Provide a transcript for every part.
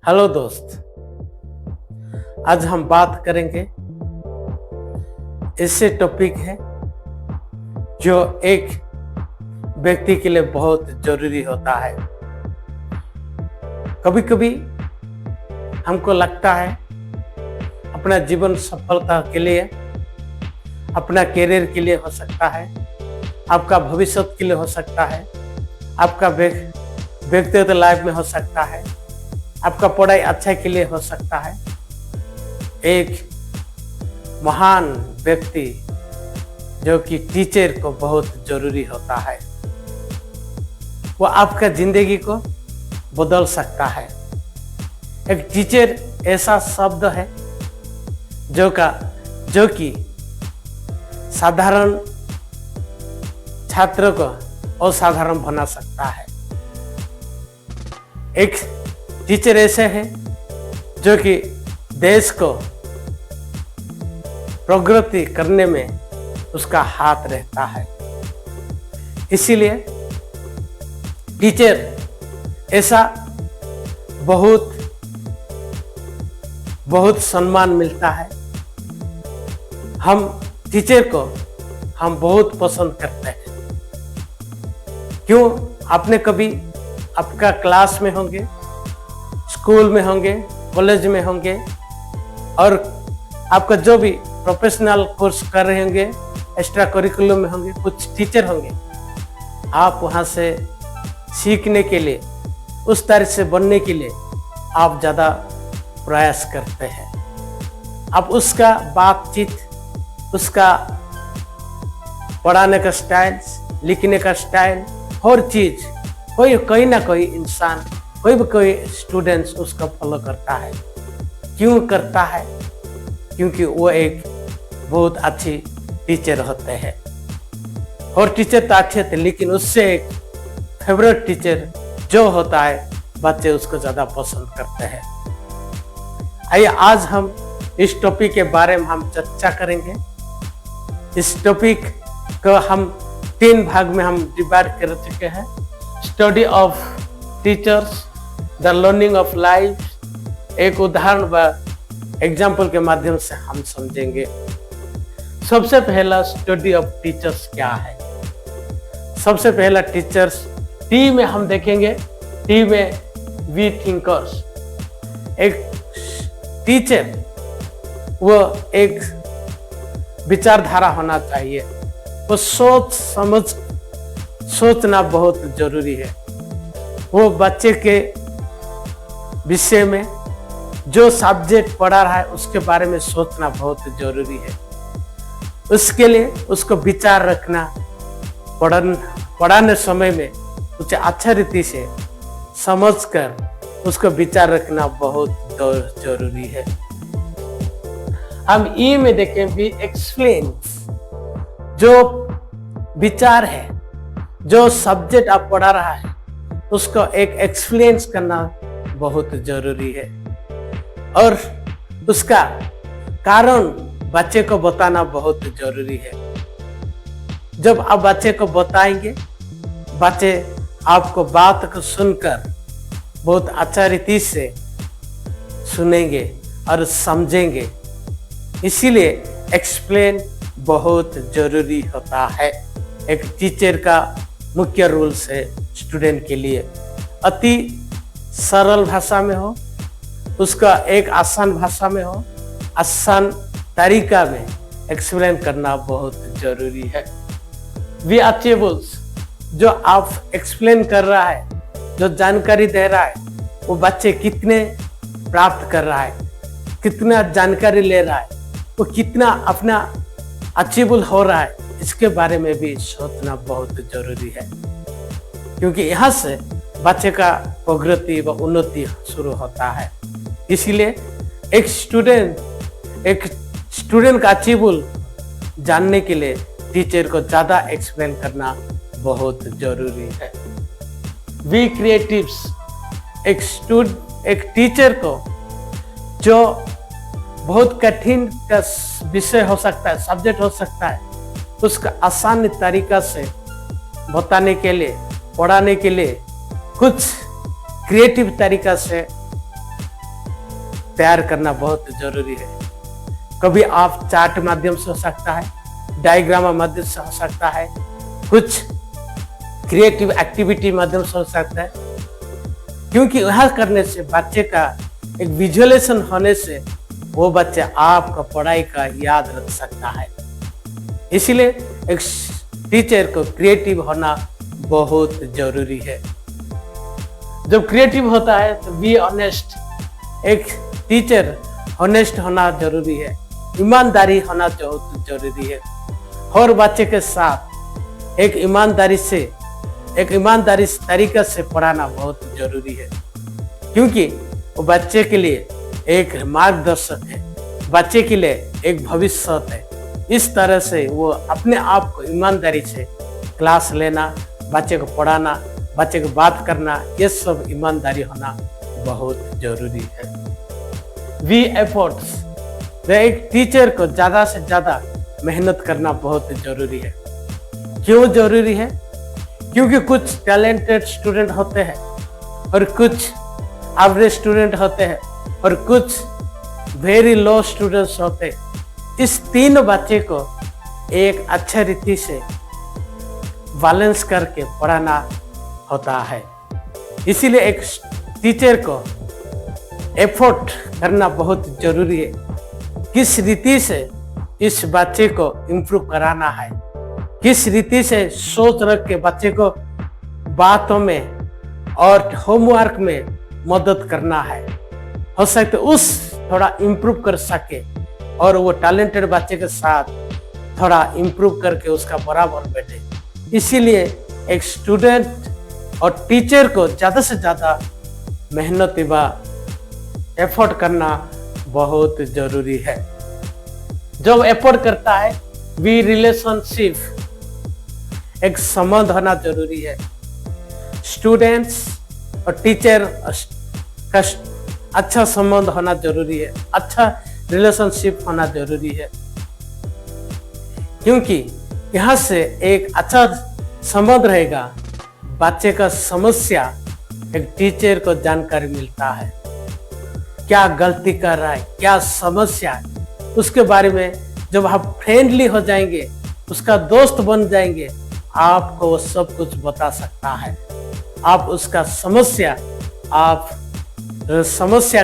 Hello दोस्त, आज हम बात करेंगे ऐसे टॉपिक है जो एक व्यक्ति के लिए बहुत जरूरी होता है। कभी कभी हमको लगता है अपना जीवन सफलता के लिए, अपना करियर के लिए हो सकता है, आपका भविष्य के लिए हो सकता है, आपका व्यक्तिगत लाइफ में हो सकता है, आपका पढ़ाई अच्छा के लिए हो सकता है। एक महान व्यक्ति जो कि टीचर को बहुत जरूरी होता है, वो आपका जिंदगी को बदल सकता है। एक टीचर ऐसा शब्द है जो कि साधारण छात्र को असाधारण बना सकता है। एक टीचर ऐसे हैं जो कि देश को प्रगति करने में उसका हाथ रहता है। इसीलिए टीचर ऐसा बहुत सम्मान मिलता है। हम टीचर को हम बहुत पसंद करते हैं। क्यों? आपने कभी आपका क्लास में होंगे, स्कूल में होंगे, कॉलेज में होंगे और आपका जो भी प्रोफेशनल कोर्स कर रहे होंगे, एक्स्ट्रा करिकुलम में होंगे, कुछ टीचर होंगे। आप वहाँ से सीखने के लिए, उस तरह से बनने के लिए आप ज़्यादा प्रयास करते हैं। आप उसका बातचीत, उसका पढ़ाने का स्टाइल, लिखने का स्टाइल, हर चीज़ कोई ना कोई इंसान, कोई स्टूडेंट्स उसका फॉलो करता है। क्यों करता है? क्योंकि वो एक बहुत अच्छी टीचर होते हैं। और टीचर तो अच्छे थे, लेकिन उससे एक फेवरेट टीचर जो होता है, बच्चे उसको ज़्यादा पसंद करते हैं। आइए आज हम इस टॉपिक के बारे में हम चर्चा करेंगे। इस टॉपिक को हम 3 भाग में हम डिवाइड कर चुके हैं। Study of teachers, the learning of life. एक उदाहरण व एग्जाम्पल के माध्यम से हम समझेंगे। सबसे पहला स्टडी ऑफ टीचर्स क्या है। सबसे पहला टीचर्स, टी में हम देखेंगे। टी में वी थिंकर्स। एक टीचर वो एक विचारधारा होना चाहिए। वो सोचना बहुत जरूरी है। वो बच्चे के विषय में जो सब्जेक्ट पढ़ा रहा है उसके बारे में सोचना बहुत जरूरी है। उसके लिए उसको विचार रखना, पढ़ाने समय में उसे अच्छा रीति से समझकर उसको विचार रखना बहुत जरूरी है। हम ई में देखें, भी एक्सप्लेन। जो विचार है, जो सब्जेक्ट आप पढ़ा रहा है, उसको एक एक्सप्लेन करना बहुत जरूरी है और उसका कारण बच्चे को बताना बहुत जरूरी है। जब आप बच्चे को बताएंगे, बच्चे आपको बात को सुनकर बहुत अच्छा रीति से सुनेंगे और समझेंगे। इसीलिए एक्सप्लेन बहुत जरूरी होता है। एक टीचर का मुख्य रूल्स है स्टूडेंट के लिए। अति सरल भाषा में हो, उसका एक आसान भाषा में हो, आसान तरीका में एक्सप्लेन करना बहुत जरूरी है। वी अचीवेबल्स, जो आप एक्सप्लेन कर रहा है, जो जानकारी दे रहा है, वो बच्चे कितने प्राप्त कर रहा है, कितना जानकारी ले रहा है, वो कितना अपना अचीवेबल हो रहा है, इसके बारे में भी सोचना बहुत जरूरी है। क्योंकि यहाँ से बच्चे का प्रगति व उन्नति शुरू होता है। इसीलिए एक स्टूडेंट का अचीवेबल जानने के लिए टीचर को ज्यादा एक्सप्लेन करना बहुत जरूरी है। वी क्रिएटिव्स, एक टीचर को जो बहुत कठिन का विषय हो सकता है, सब्जेक्ट हो सकता है, उसका आसान तरीका से बताने के लिए, पढ़ाने के लिए कुछ क्रिएटिव तरीका से तैयार करना बहुत जरूरी है। कभी आप चार्ट माध्यम से हो सकता है, डायग्राम माध्यम से हो सकता है, कुछ क्रिएटिव एक्टिविटी माध्यम से हो सकता है, क्योंकि वह करने से बच्चे का एक विजुअलाइजेशन होने से वो बच्चा आपका पढ़ाई का याद रख सकता है। इसलिए एक टीचर को क्रिएटिव होना बहुत जरूरी है। जब क्रिएटिव होता है तो बी ऑनेस्ट, एक टीचर ऑनेस्ट होना जरूरी है, ईमानदारी होना बहुत जरूरी है। और बच्चे के साथ एक ईमानदारी तरीके से पढ़ाना बहुत जरूरी है, क्योंकि वो बच्चे के लिए एक मार्गदर्शक है, बच्चे के लिए एक भविष्य है। इस तरह से वो अपने आप को ईमानदारी से क्लास लेना, बच्चे को पढ़ाना, बच्चे को बात करना, ये सब ईमानदारी होना बहुत जरूरी है। वी एफर्ट्स, एक टीचर को ज्यादा से ज्यादा मेहनत करना बहुत जरूरी है। क्यों जरूरी है? क्योंकि कुछ टैलेंटेड स्टूडेंट होते हैं और कुछ एवरेज स्टूडेंट होते हैं और कुछ वेरी लो स्टूडेंट्स होते हैं। इस तीन बच्चे को एक अच्छे रीति से बैलेंस करके पढ़ाना होता है। इसीलिए एक टीचर को एफर्ट करना बहुत जरूरी है। किस रीति से इस बच्चे को इम्प्रूव कराना है, किस रीति से सोच रख के बच्चे को बातों में और होमवर्क में मदद करना है, हो सकता है उस थोड़ा इम्प्रूव कर सके और वो टैलेंटेड बच्चे के साथ थोड़ा इम्प्रूव करके उसका बराबर बैठे। इसीलिए एक स्टूडेंट और टीचर को ज़्यादा से ज़्यादा मेहनत व एफर्ट करना बहुत जरूरी है। जब एफर्ट करता है वी रिलेशनशिप, एक संबंध होना जरूरी है। स्टूडेंट्स और टीचर का अच्छा संबंध होना जरूरी है, अच्छा रिलेशनशिप होना जरूरी है, क्योंकि यहाँ से एक अच्छा संबंध रहेगा, बच्चे का समस्या एक टीचर को जानकारी मिलता है, क्या गलती कर रहा है, क्या समस्या है, उसके बारे में जब आप फ्रेंडली हो जाएंगे, उसका दोस्त बन जाएंगे, आपको वो सब कुछ बता सकता है। आप उसका समस्या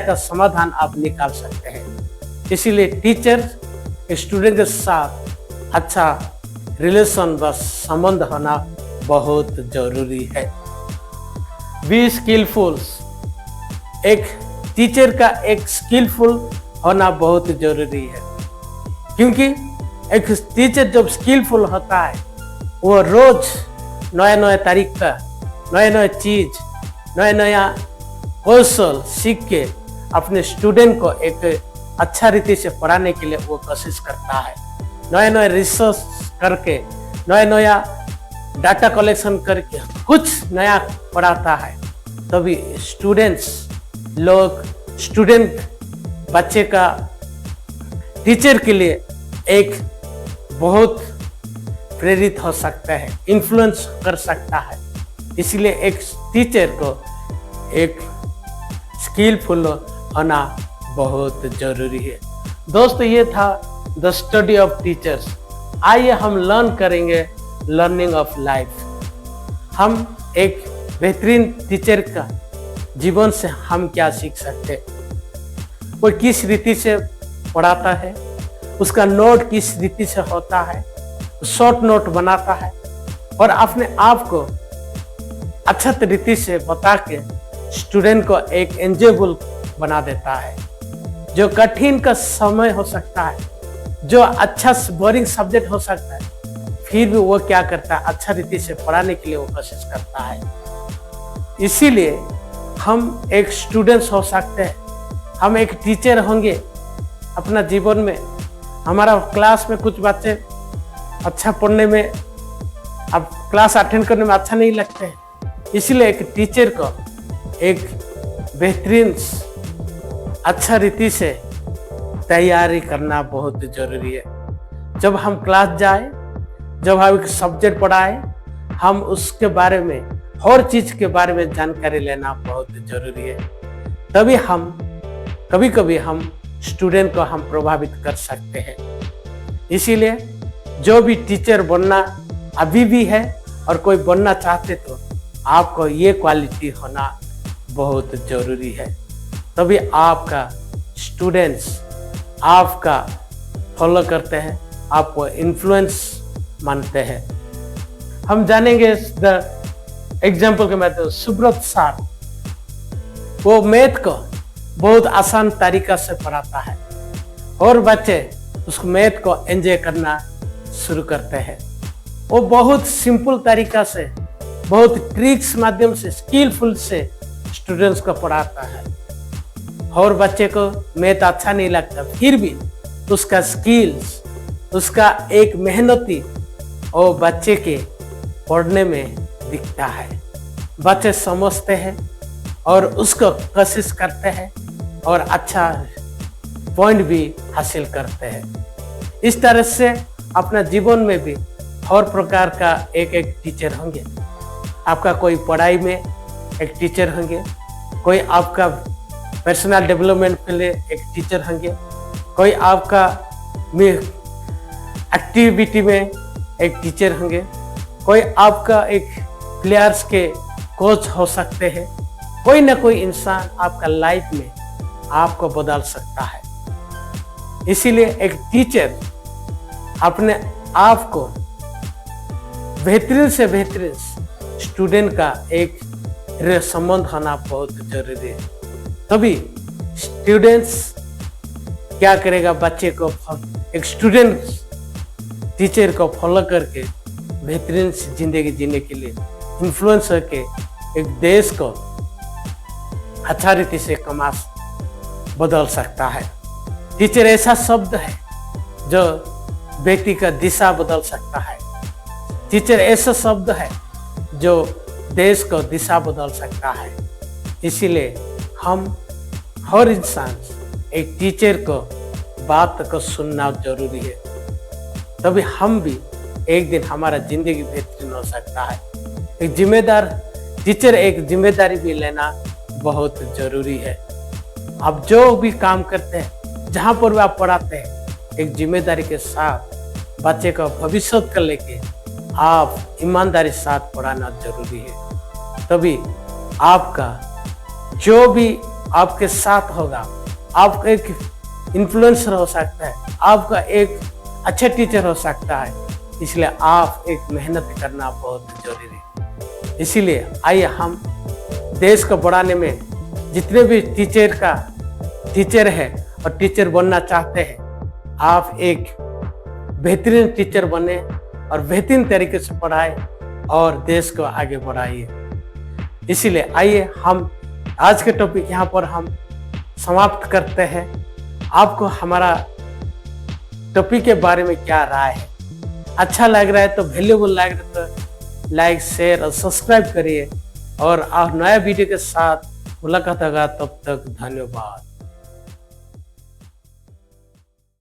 का समाधान आप निकाल सकते हैं। इसीलिए टीचर स्टूडेंट के साथ अच्छा रिलेशन व संबंध होना बहुत जरूरी है। बी स्किलफुल, एक टीचर का एक स्किलफुल होना बहुत जरूरी है, क्योंकि एक टीचर जब स्किलफुल होता है वो रोज नया नया तरीका, नया नया चीज, नया नया कौशल सीख के अपने स्टूडेंट को एक अच्छा रीति से पढ़ाने के लिए वो कोशिश करता है। नया नया रिसर्च करके, नया नया डाटा कलेक्शन करके कुछ नया पढ़ाता है, तभी स्टूडेंट बच्चे का टीचर के लिए एक बहुत प्रेरित हो सकता है, इन्फ्लुएंस कर सकता है। इसलिए एक टीचर को एक स्किलफुल होना बहुत जरूरी है। दोस्तों, ये था द स्टडी ऑफ टीचर्स। आइए हम लर्न करेंगे लर्निंग ऑफ लाइफ। हम एक बेहतरीन टीचर का जीवन से हम क्या सीख सकते हैं, वो किस रीति से पढ़ाता है, उसका नोट किस रीति से होता है, शॉर्ट नोट बनाता है और अपने आप को अच्छा तरीके से बता के स्टूडेंट को एक एंजॉयबल बना देता है। जो कठिन का समय हो सकता है, जो अच्छा बोरिंग सब्जेक्ट हो सकता है, फिर भी वो क्या करता है, अच्छा रीति से पढ़ाने के लिए वो कोशिश करता है। इसीलिए हम एक स्टूडेंट्स हो सकते हैं, हम एक टीचर होंगे अपना जीवन में। हमारा क्लास में कुछ बच्चे अच्छा पढ़ने में, अब क्लास अटेंड करने में अच्छा नहीं लगते हैं, इसलिए एक टीचर को एक बेहतरीन अच्छा रीति से तैयारी करना बहुत जरूरी है। जब हम क्लास जाए, जब हम एक सब्जेक्ट पढ़ाए, हम उसके बारे में, हर चीज के बारे में जानकारी लेना बहुत जरूरी है। तभी हम कभी कभी हम स्टूडेंट को हम प्रभावित कर सकते हैं। इसीलिए जो भी टीचर बनना अभी भी है और कोई बनना चाहते तो आपको ये क्वालिटी होना बहुत जरूरी है, तभी आपका स्टूडेंट्स आपका फॉलो करते हैं, आपको इन्फ्लुएंस मानते हैं। हम जानेंगे द एग्जाम्पल के मैं तो सुब्रत सर, वो मैथ को बहुत आसान तरीका से पढ़ाता है और बच्चे उस मैथ को एंजॉय करना शुरू करते हैं। वो बहुत सिंपल तरीका से, बहुत ट्रिक्स माध्यम से, स्किलफुल से स्टूडेंट्स को पढ़ाता है और बच्चे को मैथ अच्छा नहीं लगता, फिर भी उसका स्किल्स, उसका एक मेहनती और बच्चे के पढ़ने में दिखता है। बच्चे समझते हैं और उसको कोशिश करते हैं और अच्छा पॉइंट भी हासिल करते हैं। इस तरह से अपना जीवन में भी हर प्रकार का एक एक टीचर होंगे। आपका कोई पढ़ाई में एक टीचर होंगे, कोई आपका पर्सनल डेवलपमेंट के लिए एक टीचर होंगे, कोई आपका एक्टिविटी में एक टीचर होंगे, कोई आपका एक प्लेयर्स के कोच हो सकते हैं। कोई ना कोई इंसान आपका लाइफ में आपको बदल सकता है। इसीलिए एक टीचर अपने आप को बेहतरीन से बेहतरीन स्टूडेंट का एक संबंध होना बहुत जरूरी है, तभी स्टूडेंट्स क्या करेगा, बच्चे को एक स्टूडेंट टीचर को फॉलो करके बेहतरीन जिंदगी जीने के लिए इन्फ्लुएंस करके एक देश को अच्छा रीति से कमा बदल सकता है। टीचर ऐसा शब्द है जो व्यक्ति का दिशा बदल सकता है। टीचर ऐसा शब्द है जो देश को दिशा बदल सकता है। इसीलिए हम हर इंसान एक टीचर को बात को सुनना जरूरी है, तभी हम भी एक दिन हमारा जिंदगी बेहतरीन हो सकता है। एक जिम्मेदार टीचर एक जिम्मेदारी भी लेना बहुत जरूरी है। आप जो भी काम करते हैं, जहाँ पर भी आप पढ़ाते हैं, एक जिम्मेदारी के साथ बच्चे का भविष्य को लेके आप ईमानदारी साथ पढ़ाना जरूरी है, तभी आपका जो भी आपके साथ होगा, आपका एक इन्फ्लुएंसर हो सकता है, आपका एक अच्छा टीचर हो सकता है। इसलिए आप एक मेहनत करना बहुत जरूरी है। इसीलिए आइए हम देश को बढ़ाने में जितने भी टीचर है और टीचर बनना चाहते हैं, आप एक बेहतरीन टीचर बने और बेहतरीन तरीके से पढ़ाए और देश को आगे बढ़ाइए। इसीलिए आइए हम आज के टॉपिक यहाँ पर हम समाप्त करते हैं। आपको हमारा टॉपिक के बारे में क्या राय है? अच्छा लग रहा है तो, वैल्यूबल लग रहा है तो लाइक, शेयर और सब्सक्राइब करिए और नया वीडियो के साथ मुलाकात होगा। तब तक धन्यवाद।